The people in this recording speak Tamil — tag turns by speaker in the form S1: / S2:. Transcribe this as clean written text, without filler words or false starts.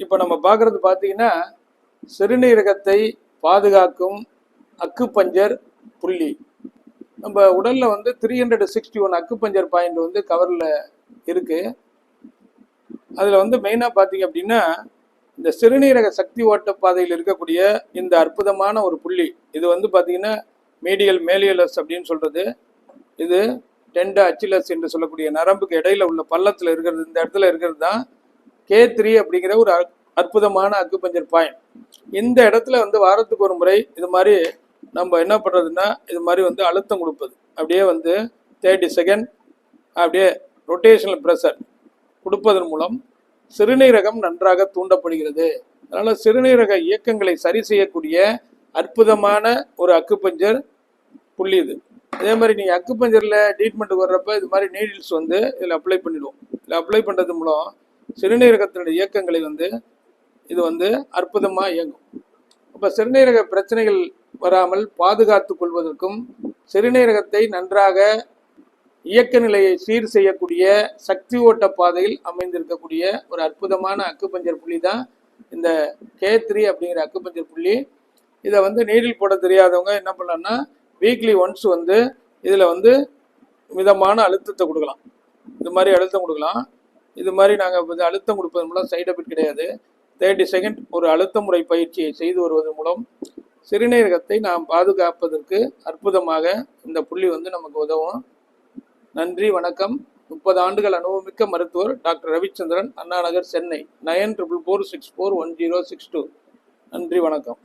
S1: இப்போ நம்ம பார்க்குறது பார்த்தீங்கன்னா சிறுநீரகத்தை பாதுகாக்கும் அக்குபஞ்சர் புள்ளி. நம்ம உடலில் வந்து 361 அக்குபஞ்சர் பாயிண்ட் வந்து கவரில் இருக்குது. அதில் வந்து மெயினாக பார்த்தீங்க அப்படின்னா இந்த சிறுநீரக சக்தி ஓட்ட பாதையில் இருக்கக்கூடிய இந்த அற்புதமான ஒரு புள்ளி இது வந்து பார்த்தீங்கன்னா மீடியல் மேலியலஸ் அப்படின்னு சொல்கிறது. இது டெண்டா அச்சிலஸ் என்று சொல்லக்கூடிய நரம்புக்கு இடையில உள்ள பள்ளத்தில் இருக்கிறது. இந்த இடத்துல இருக்கிறது தான் K3 அப்படிங்கிற ஒரு அற்புதமான அக்குபஞ்சர் பாயிண்ட். இந்த இடத்துல வந்து வாரத்துக்கு ஒரு முறை இது மாதிரி நம்ம என்ன பண்ணுறதுன்னா இது மாதிரி வந்து அழுத்தம் கொடுப்பது. அப்படியே வந்து 30 செகண்ட் அப்படியே ரொட்டேஷனல் ப்ரெஷர் கொடுப்பதன் மூலம் சிறுநீரகம் நன்றாக தூண்டப்படுகிறது. அதனால் சிறுநீரக இயக்கங்களை சரி செய்யக்கூடிய அற்புதமான ஒரு அக்குபஞ்சர் புள்ளி இது. அதே மாதிரி நீங்கள் அக்குபஞ்சரில் ட்ரீட்மெண்ட்டுக்கு வர்றப்ப இது மாதிரி நீடில்ஸ் வந்து இதில் அப்ளை பண்ணிடுவோம். இதில் அப்ளை பண்ணுறது மூலம் சிறுநீரகத்தினுடைய இயக்கங்களை வந்து இது வந்து அற்புதமாக இயங்கும். இப்போ சிறுநீரக பிரச்சனைகள் வராமல் பாதுகாத்து கொள்வதற்கும் சிறுநீரகத்தை நன்றாக இயக்க நிலையை சீர் செய்யக்கூடிய சக்தி ஓட்ட பாதையில் அமைந்திருக்கக்கூடிய ஒரு அற்புதமான அக்குபஞ்சர் புள்ளி தான் இந்த K3 அப்படிங்கிற அக்குபஞ்சர் புள்ளி. இதை வந்து நீடில் போட தெரியாதவங்க என்ன பண்ணலாம்னா வீக்லி ஒன்ஸ் வந்து இதில் வந்து மிதமான அழுத்தத்தை கொடுக்கலாம். இது மாதிரி அழுத்தம் கொடுக்கலாம். இது மாதிரி நாங்கள் அழுத்தம் கொடுப்பதன் மூலம் சைடு எஃபெக்ட் கிடையாது. 30 செகண்ட் ஒரு அழுத்த முறை பயிற்சியை செய்து வருவதன் மூலம் சிறுநீரகத்தை நாம் பாதுகாப்பதற்கு அற்புதமாக இந்த புள்ளி வந்து நமக்கு உதவும். நன்றி, வணக்கம். 30 ஆண்டுகள் அனுபவமிக்க மருத்துவர் டாக்டர் ரவிச்சந்திரன், அண்ணா நகர், சென்னை. 9444641062. நன்றி, வணக்கம்.